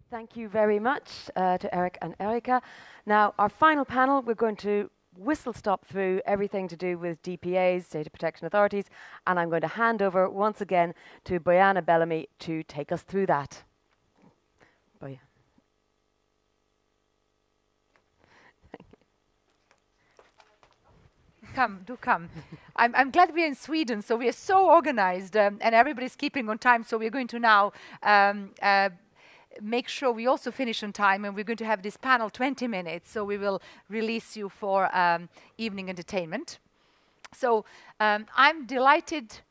Thank you very much to Eric and Erika. Now, our final panel, we're going to whistle stop through everything to do with DPAs, data protection authorities, and I'm going to hand over once again to Bojana Bellamy to take us through that. Boja. Do come. I'm glad we're in Sweden, so we are so organized and everybody's keeping on time. So we're going to now make sure we also finish on time, and we're going to have this panel 20 minutes. So we will release you for evening entertainment. So I'm delighted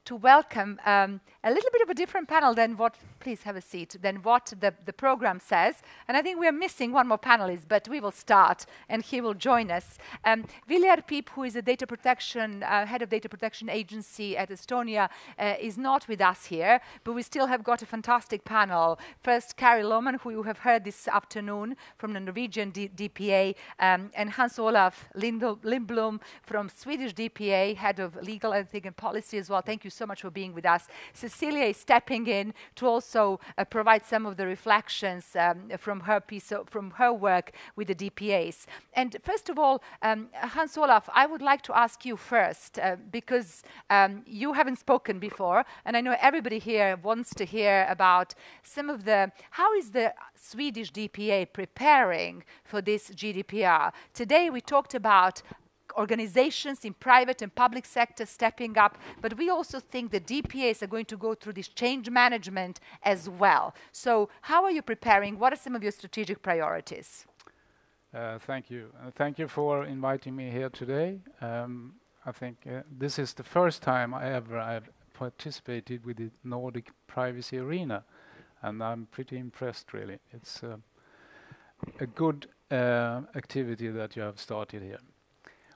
to welcome a little bit of a different panel than what, please have a seat, than what the program says. And I think we're missing one more panelist, but we will start, and he will join us. Viljar Piep, who is a data protection, head of data protection agency at Estonia, is not with us here, but we still have got a fantastic panel. First, Kari Lohman, who you have heard this afternoon from the Norwegian DPA, and Hans Olaf Lindblom from Swedish DPA, head of legal ethics and policy as well. Thank you so much for being with us. Cecilia is stepping in to also provide some of the reflections from her piece, from her work with the DPAs. And first of all, Hans Olaf, I would like to ask you first, because you haven't spoken before, and I know everybody here wants to hear about some of how is the Swedish DPA preparing for this GDPR? Today we talked about organizations in private and public sector stepping up, but we also think the DPAs are going to go through this change management as well. So how are you preparing? What are some of your strategic priorities? Thank you. Thank you for inviting me here today. I think this is the first time I've participated with the Nordic privacy arena, and I'm pretty impressed, really. It's a good activity that you have started here.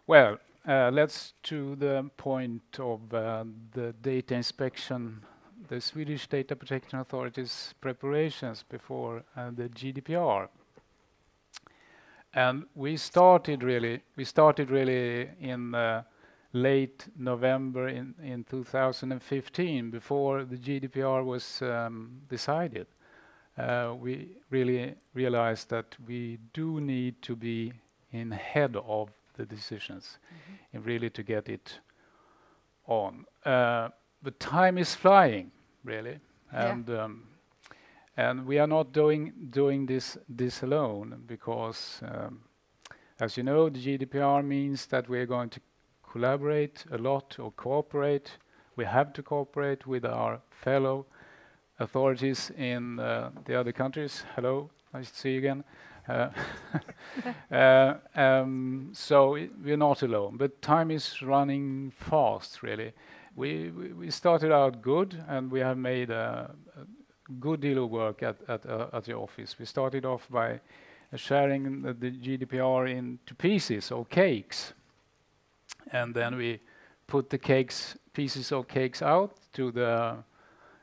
Well, let's to the point of the data inspection, the Swedish Data Protection Authority's preparations before the GDPR. And we started really in late November in 2015, before the GDPR was decided. We really realized that we do need to be in head of the decisions and really to get it on. But time is flying, really, and we are not doing this alone, because as you know, the GDPR means that we are going to collaborate a lot, or cooperate. We have to cooperate with our fellow authorities in the other countries. Hello, nice to see you again. So we're not alone, but time is running fast, really. We started out good, and we have made a good deal of work at the office. We started off by sharing the GDPR into pieces or cakes, and then we put the pieces of cakes out to the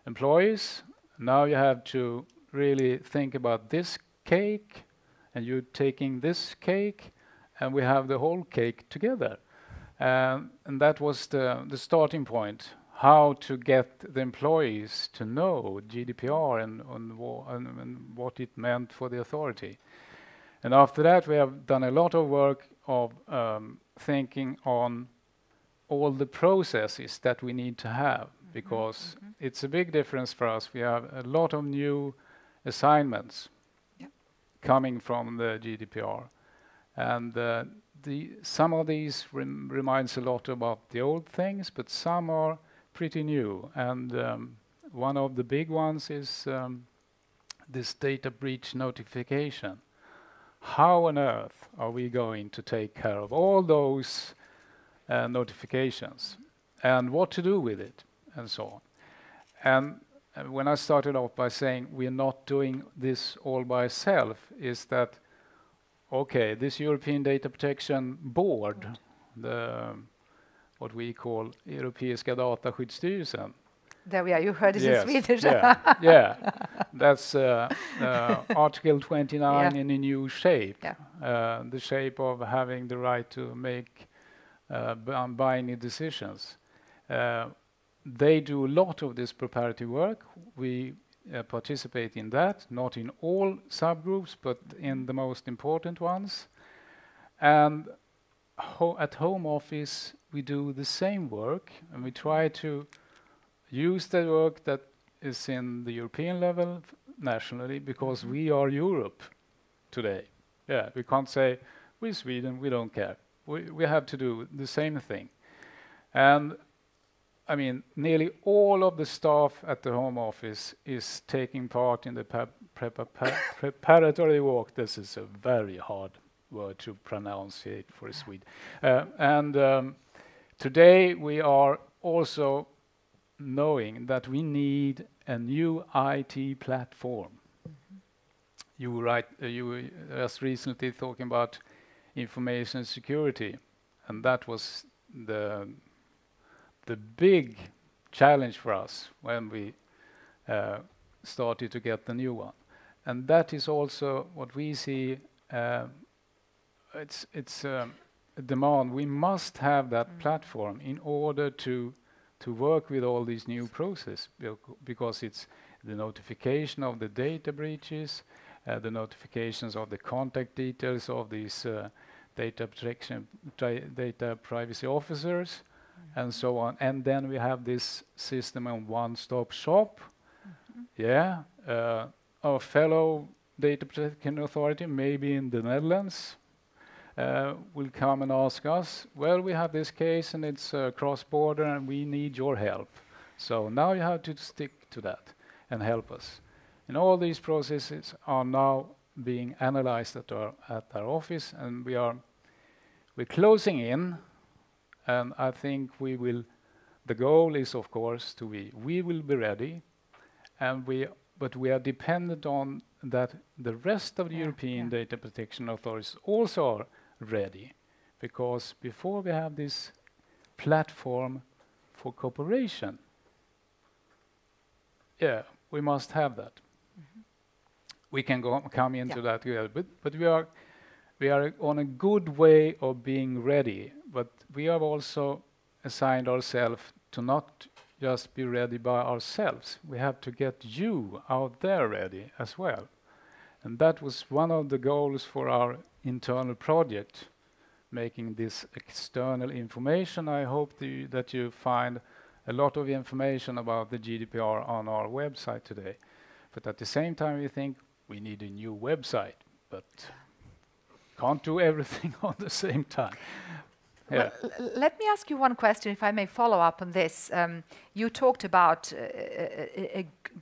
employees. Now you have to really think about this cake, and you're taking this cake, and we have the whole cake together. And that was the starting point, how to get the employees to know GDPR and what it meant for the authority. And after that, we have done a lot of work of thinking on all the processes that we need to have, because it's a big difference for us. We have a lot of new assignments coming from the GDPR, and some of these reminds a lot about the old things, but some are pretty new. And one of the big ones is this data breach notification. How on earth are we going to take care of all those notifications, and what to do with it, and so on? And when I started off by saying we're not doing this all by itself, is that, okay, this European Data Protection Board, what we call Europeiska Dataskyddsstyrelsen. There we are, you heard it in Swedish. That's Article 29 in a new shape. The shape of having the right to make binding decisions. They do a lot of this preparatory work. We participate in that, not in all subgroups, but in the most important ones. And at home office, we do the same work, and we try to use the work that is in the European level nationally, because we are Europe today. Yeah, we can't say, we're Sweden, we don't care. We have to do the same thing. And I mean, nearly all of the staff at the home office is taking part in the preparatory work. This is a very hard word to pronunciate for a Swede. Today we are also knowing that we need a new IT platform. You were just recently talking about information security, and that was the big challenge for us when we started to get the new one. And that is also what we see. It's a demand. We must have that platform in order to work with all these new processes, because it's the notification of the data breaches, the notifications of the contact details of these data protection, data privacy officers, and so on. And then we have this system of one-stop shop. Yeah, our fellow data protection authority, maybe in the Netherlands, will come and ask us, well, we have this case and it's cross-border and we need your help. So now you have to stick to that and help us. And all these processes are now being analyzed at our office, and we're closing in. And I think the goal is, of course, we will be ready, but we are dependent on that the rest of the European data protection authorities also are ready, because before we have this platform for cooperation, we must have that. We can come into that, but we are on a good way of being ready. But we have also assigned ourselves to not just be ready by ourselves. We have to get you out there ready as well. And that was one of the goals for our internal project, making this external information. I hope that you find a lot of information about the GDPR on our website today. But at the same time, we think we need a new website, but can't do everything on the same time. Well, let me ask you one question, if I may follow up on this. You talked about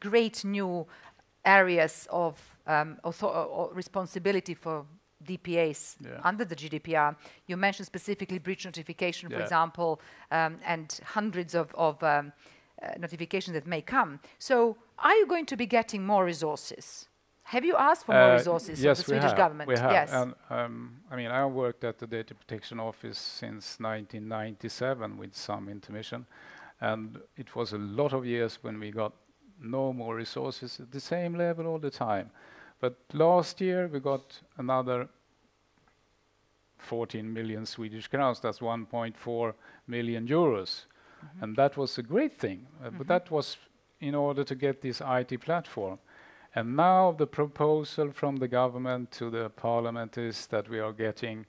great new areas of responsibility for DPAs under the GDPR. You mentioned specifically breach notification, for example, and hundreds of notifications that may come. So are you going to be getting more resources? Have you asked for more resources from the Swedish government? We have. Yes. And, I mean, I worked at the Data Protection Office since 1997 with some intermission. And it was a lot of years when we got no more resources at the same level all the time. But last year we got another 14 million Swedish crowns. That's 1.4 million euros. And that was a great thing. But that was in order to get this IT platform. And now the proposal from the government to the parliament is that we are getting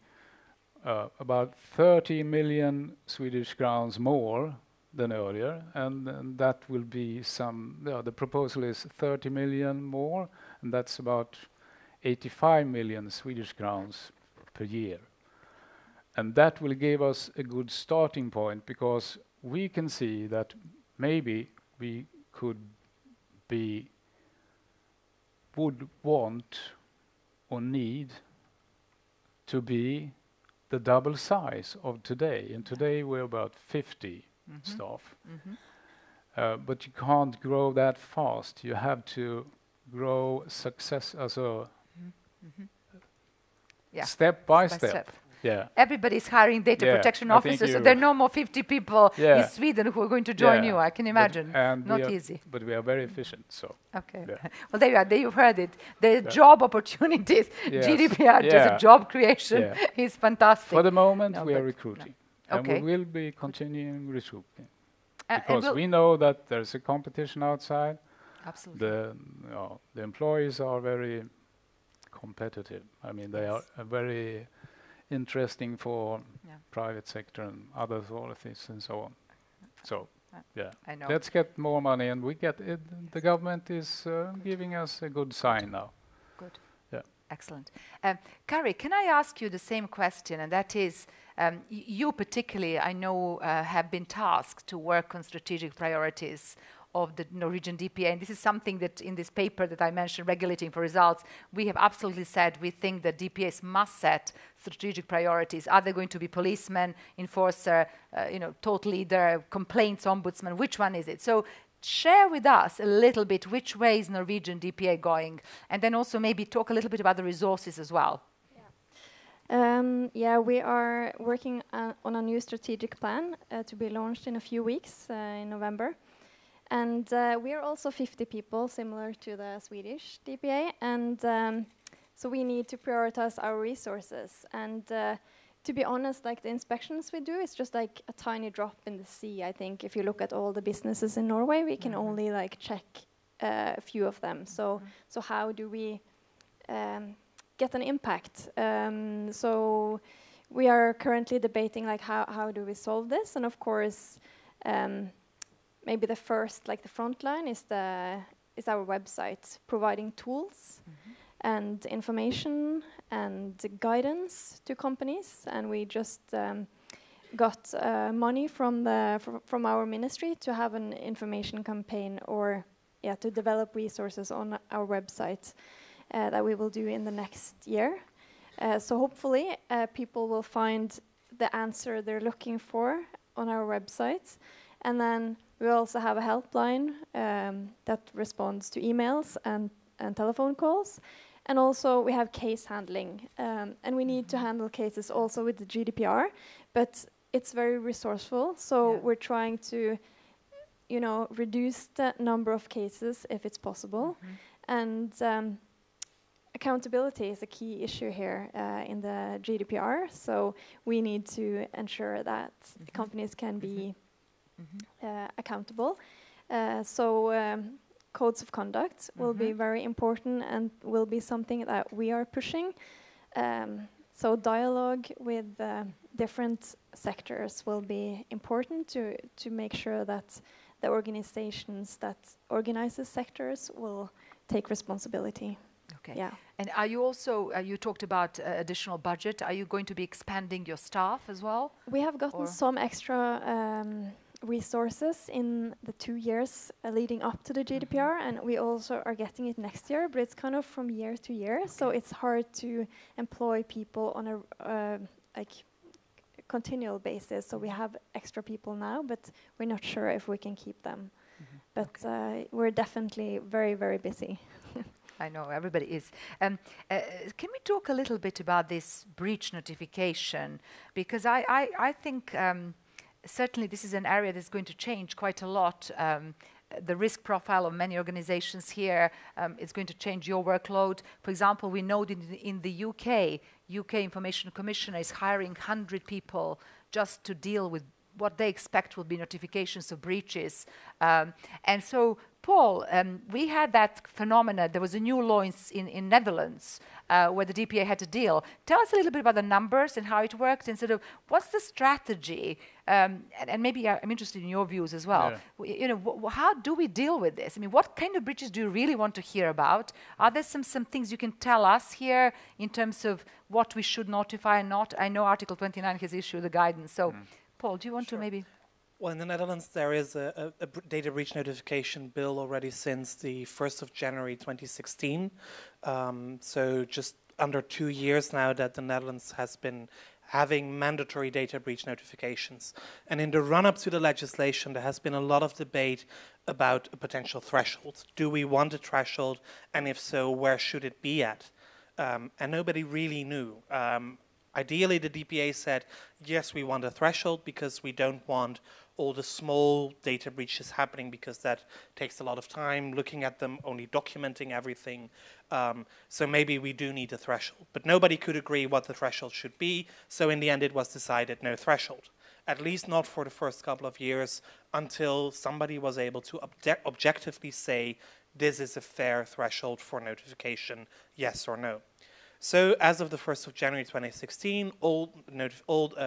about 30 million Swedish crowns more than earlier, and that will be the proposal is 30 million more, and that's about 85 million Swedish crowns per year. And that will give us a good starting point, because we can see that maybe we would want or need to be the double size of today. And today we're about 50 staff. But you can't grow that fast. You have to grow success as a step by step. Yeah. Everybody's hiring data protection officers, so there are no more 50 people in Sweden who are going to join you. I can imagine. Not easy. But we are very efficient. So. Okay. Well, there you are. There you've heard it. The job opportunities, GDPR, just a job creation is fantastic. For the moment, we are recruiting. And we will be continuing recruiting. Because we know that there's a competition outside, Absolutely. The employees are very competitive. I mean, they Yes. are very interesting for Yeah. private sector and other authorities and so on. So, yeah, I know. let's get more money, and we get it. The government is giving us a good sign now. Good. Yeah. Excellent. Kari, can I ask you the same question? And that is, you particularly, I know, have been tasked to work on strategic priorities of the Norwegian DPA. And this is something that in this paper that I mentioned, Regulating for Results, we have absolutely said we think that DPAs must set strategic priorities. Are they going to be policemen, enforcer, thought leader, complaints ombudsman? Which one is it? So share with us a little bit which way is Norwegian DPA going, and then also maybe talk a little bit about the resources as well. We are working on a new strategic plan to be launched in a few weeks in November. And we are also 50 people, similar to the Swedish DPA. And so we need to prioritize our resources. And to be honest, like the inspections we do, it's just like a tiny drop in the sea. I think if you look at all the businesses in Norway, we can only like check a few of them. So how do we get an impact? So we are currently debating like how do we solve this? And of course, maybe the first, like the front line is our website, providing tools and information and guidance to companies. And we just got money from our ministry to have an information campaign, or to develop resources on our website that we will do in the next year. So hopefully people will find the answer they're looking for on our website. And then we also have a helpline that responds to emails and telephone calls. And also we have case handling. And we need to handle cases also with the GDPR, but it's very resourceful. So we're trying to, reduce the number of cases if it's possible. And accountability is a key issue here in the GDPR. So we need to ensure that companies can be accountable. Codes of conduct will be very important and will be something that we are pushing. So dialogue with different sectors will be important to make sure that the organizations that organizes sectors will take responsibility. Okay. Yeah. And are you also, you talked about additional budget. Are you going to be expanding your staff as well? We have gotten some extra resources in the 2 years leading up to the GDPR, and we also are getting it next year, but it's kind of from year to year, so it's hard to employ people on a continual basis. So we have extra people now, but we're not sure if we can keep them. But we're definitely very, very busy. I know, everybody is. Can we talk a little bit about this breach notification? Because I think certainly this is an area that's going to change quite a lot. The risk profile of many organizations here is going to change your workload. For example, we know that in the UK Information Commissioner is hiring 100 people just to deal with what they expect will be notifications of breaches. And so, Paul, we had that phenomena. There was a new law in Netherlands where the DPA had to deal. Tell us a little bit about the numbers and how it worked, and sort of what's the strategy? And maybe I'm interested in your views as well. Yeah. How do we deal with this? I mean, what kind of breaches do you really want to hear about? Are there some things you can tell us here in terms of what we should notify and not? I know Article 29 has issued the guidance. So, Paul, do you want to maybe... Well, in the Netherlands, there is a data breach notification bill already since the 1st of January 2016. So just under 2 years now that the Netherlands has been having mandatory data breach notifications. And in the run-up to the legislation, there has been a lot of debate about a potential threshold. Do we want a threshold? And if so, where should it be at? And nobody really knew. Ideally, the DPA said, yes, we want a threshold because we don't want all the small data breaches happening, because that takes a lot of time looking at them, only documenting everything. So maybe we do need a threshold. But nobody could agree what the threshold should be. So in the end, it was decided no threshold, at least not for the first couple of years, until somebody was able to objectively say, this is a fair threshold for notification, yes or no. So as of the 1st of January 2016, all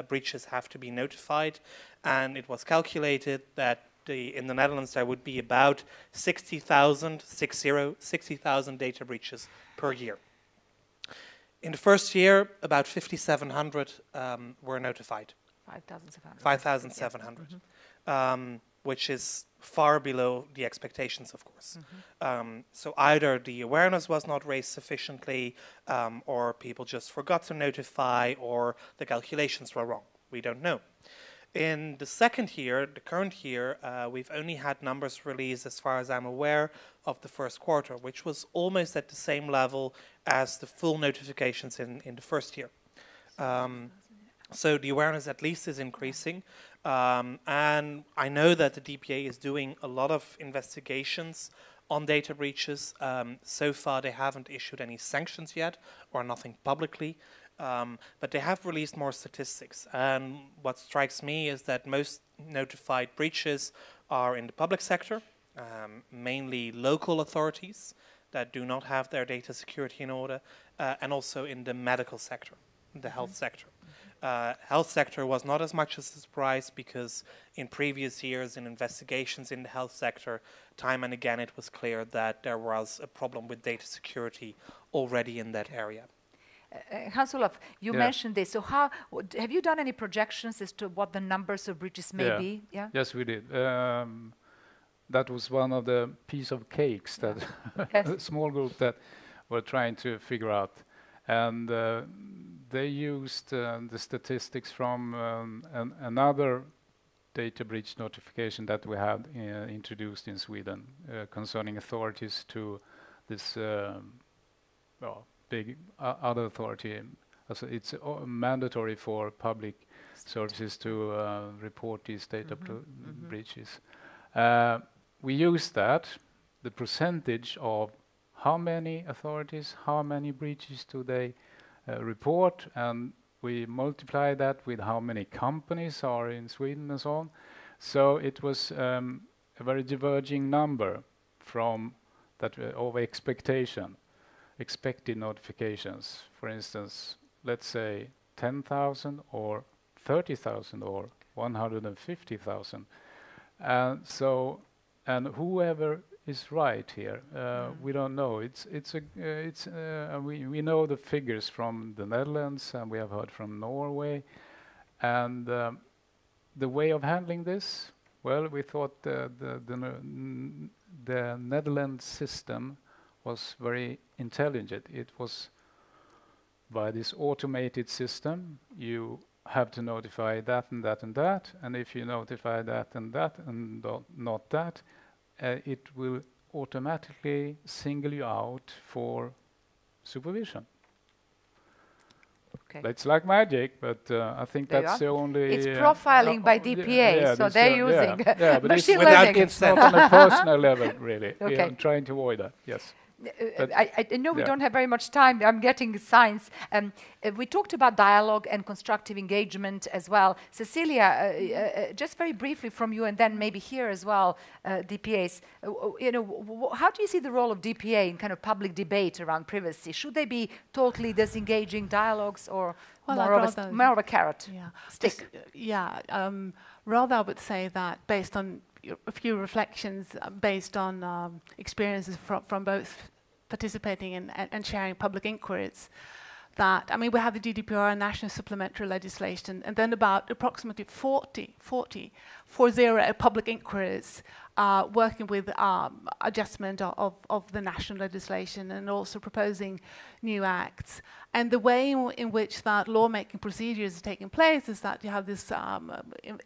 breaches have to be notified, and it was calculated that in the Netherlands there would be about 60,000 data breaches per year. In the first year, about 5,700 were notified. 5,700. 5,700, which is far below the expectations, of course. So either the awareness was not raised sufficiently, or people just forgot to notify, or the calculations were wrong. We don't know. In the second year, the current year, we've only had numbers released, as far as I'm aware, of the first quarter, which was almost at the same level as the full notifications in the first year. So the awareness at least is increasing. And I know that the DPA is doing a lot of investigations on data breaches. So far, they haven't issued any sanctions yet, or nothing publicly. But they have released more statistics. And what strikes me is that most notified breaches are in the public sector, mainly local authorities that do not have their data security in order, and also in the medical sector, the health sector. Health sector was not as much as a surprise, because in previous years in investigations in the health sector, time and again it was clear that there was a problem with data security already in that area. Hans-Olof, you mentioned this. So have you done any projections as to what the numbers of breaches may be? Yeah. Yes, we did. That was one of the piece of cakes that a small group that were trying to figure out. And they used the statistics from another data breach notification that we had introduced in Sweden concerning authorities to this big other authority. So it's mandatory for public services to report these data breaches. We use that, the percentage of how many authorities, how many breaches do they report, and we multiply that with how many companies are in Sweden and so on. So it was a very diverging number from that of expected notifications. For instance, let's say 10,000 or 30,000 or 150,000. And whoever is right here, we don't know. We know the figures from the Netherlands, and we have heard from Norway. And the way of handling this, well, we thought the Netherlands system was very intelligent. It was by this automated system, you have to notify that and that and that, and if you notify that and not that, it will automatically single you out for supervision. Okay. It's like magic, but I think that's the only... It's profiling by DPA, so they're using but machine learning. It's not on a personal level, really. Okay. I'm trying to avoid that, yes. I know we don't have very much time. I'm getting signs. We talked about dialogue and constructive engagement as well. Cecilia, just very briefly from you, and then maybe here as well, DPAs. How do you see the role of DPA in kind of public debate around privacy? Should they be totally disengaging dialogues, or more of a carrot stick? Rather, I would say that based on a few reflections, based on experiences from both participating and sharing public inquiries, that, I mean, we have the GDPR, national supplementary legislation, and then about approximately 40 public inquiries working with adjustment of the national legislation, and also proposing new acts. And the way in which that lawmaking procedure is taking place is that you have this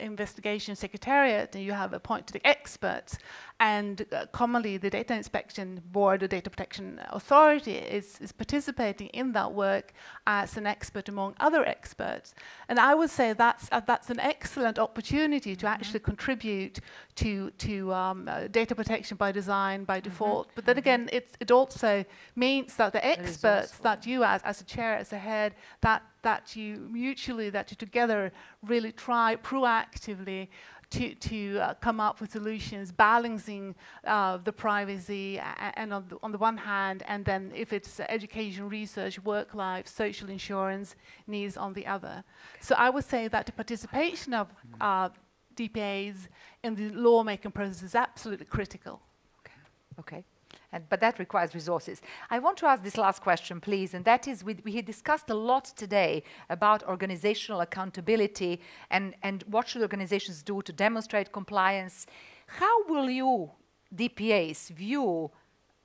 investigation secretariat, and you have appointed experts, and commonly the Data Inspection Board, the Data Protection Authority, is participating in that work as an expert among other experts. And I would say that's an excellent opportunity to actually contribute to data protection by design, by default. But then again, it also means that the experts that you as a chair, as a head, that you together really try proactively to come up with solutions, balancing the privacy and on the one hand, and then if it's education, research, work life, social insurance needs on the other. So I would say that the participation of DPAs in the lawmaking process is absolutely critical. Okay. But that requires resources. I want to ask this last question, please, and that is, we had discussed a lot today about organizational accountability and what should organizations do to demonstrate compliance. How will you, DPAs, view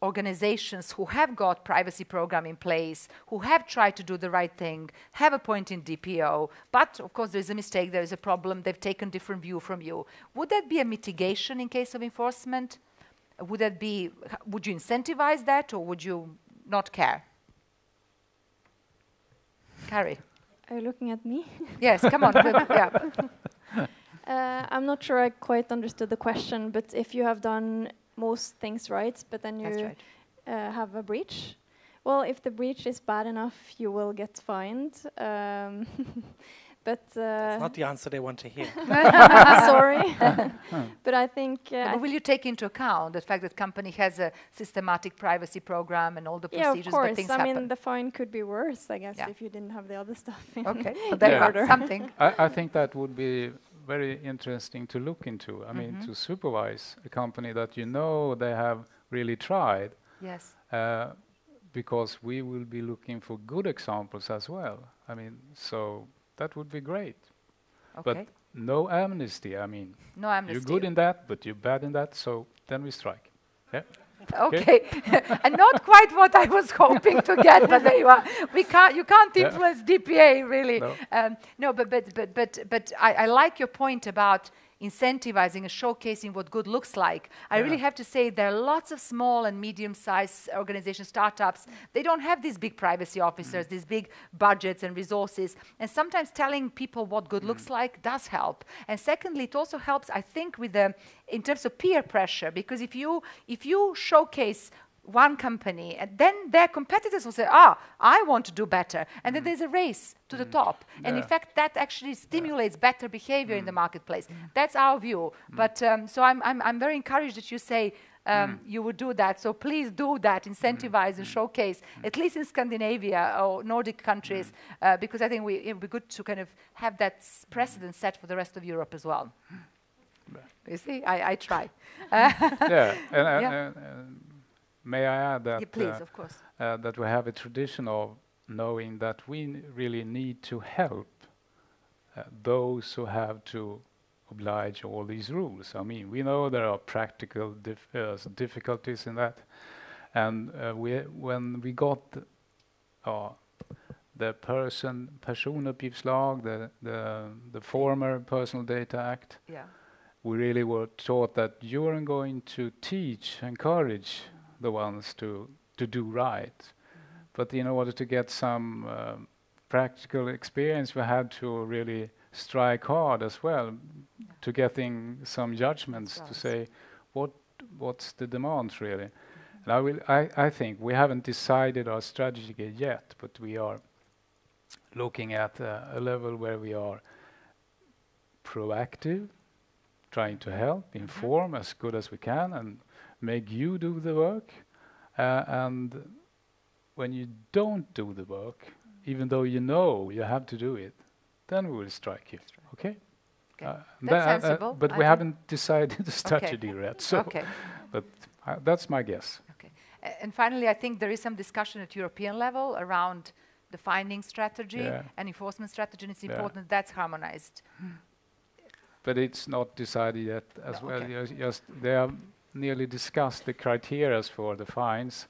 organizations who have got privacy program in place, who have tried to do the right thing, have appointed DPO, but of course there's a mistake, there is a problem, they've taken different view from you. Would that be a mitigation in case of enforcement? Would you incentivize that, or would you not care? Carrie. Are you looking at me? Yes, come on. I'm not sure I quite understood the question, but if you have done most things right, but then you have a breach, well, if the breach is bad enough, you will get fined. But that's not the answer they want to hear. Sorry. But I think... but will you take into account the fact that company has a systematic privacy program and all the procedures, of course. but things I happen? mean, the fine could be worse, I guess, if you didn't have the other stuff in order. Something. I think that would be very interesting to look into. I mean, to supervise a company that you know they have really tried. Yes. Because we will be looking for good examples as well. I mean, so... that would be great. Okay. But no amnesty, I mean. No amnesty. You're good in that, but you're bad in that, so then we strike. Yeah? Okay. And not quite what I was hoping to get, but there you are. You can't influence DPA, really. No, but I like your point about incentivizing and showcasing what good looks like. I really have to say there are lots of small and medium-sized organizations, startups. They don't have these big privacy officers, these big budgets and resources. And sometimes telling people what good looks like does help. And secondly, it also helps, I think, with in terms of peer pressure, because if you showcase one company, and then their competitors will say, I want to do better. And then there's a race to the top. And in fact, that actually stimulates better behavior in the marketplace. That's our view. But so I'm very encouraged that you say you would do that. So please do that, incentivize and showcase, at least in Scandinavia or Nordic countries, because I think it would be good to kind of have that precedent set for the rest of Europe as well. You see, I try. May I add that, please, of course. That we have a tradition of knowing that we really need to help those who have to oblige all these rules. I mean, we know there are practical difficulties in that, and when we got the Personuppgiftslag, the former Personal Data Act, we really were taught that you are going to encourage the ones to do right. But in order to get some practical experience, we had to really strike hard as well to getting some judgments to say what's the demands really. And I think we haven't decided our strategy yet, but we are looking at a level where we are proactive, trying to help, inform as good as we can, and make you do the work. And when you don't do the work, even though you know you have to do it, then we will strike you. Okay? That's sensible. But we haven't decided the strategy yet. So, but that's my guess. Okay. And finally, I think there is some discussion at European level around the finding strategy and enforcement strategy, and it's important that's harmonized. But it's not decided yet as well. Just they have nearly discussed the criteria for the fines.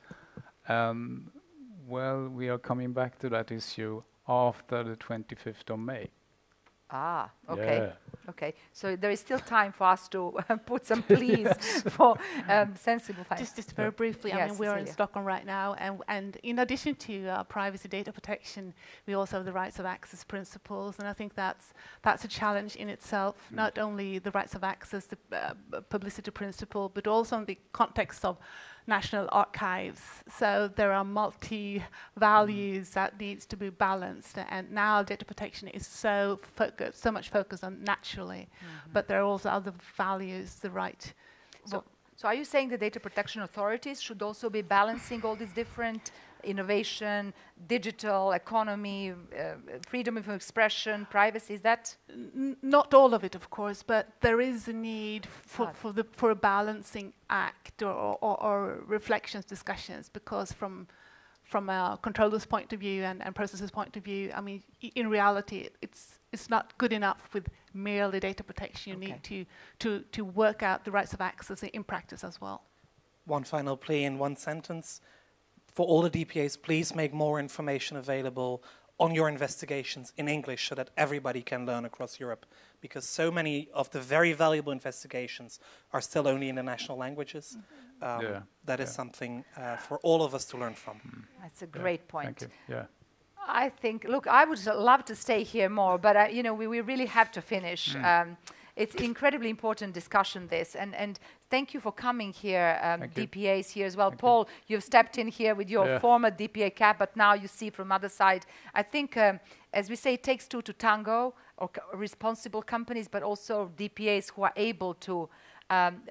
Well, we are coming back to that issue after the 25th of May. Okay. So there is still time for us to put some pleas for sensible fines. Just very briefly, I mean, we're in Stockholm right now, and in addition to privacy data protection, we also have the rights of access principles, and I think that's a challenge in itself. Not only the rights of access, the publicity principle, but also in the context of national archives. So there are multi-values that needs to be balanced, and now data protection is so much focused on naturally, but there are also other values, the right. So are you saying the data protection authorities should also be balancing all these different innovation, digital economy, freedom of expression, privacy? Is that not all of it, of course, but there is a need for a balancing act or reflections, discussions, because from a controller's point of view and processor's point of view, I mean, in reality, it's not good enough with merely data protection. You need to work out the rights of access in practice as well. One final plea in one sentence. For all the DPAs, please make more information available on your investigations in English so that everybody can learn across Europe, because so many of the very valuable investigations are still only in the national languages. That is something for all of us to learn from. That's a great point. Thank you. Yeah. I think, look, I would love to stay here more, but you know, we really have to finish. It's incredibly important discussion, this, and thank you for coming here, DPAs here as well. Paul, you've stepped in here with your former DPA cap, but now you see from other side. I think, as we say, it takes two to tango, or responsible companies, but also DPAs who are able to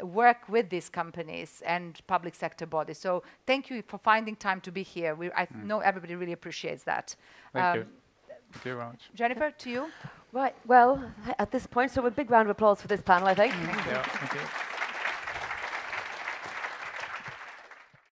work with these companies and public sector bodies. So thank you for finding time to be here. I know everybody really appreciates that. Thank you. Thank you very much. Jennifer, to you. Right, well, at this point, so a big round of applause for this panel, I think. Yeah, thank you.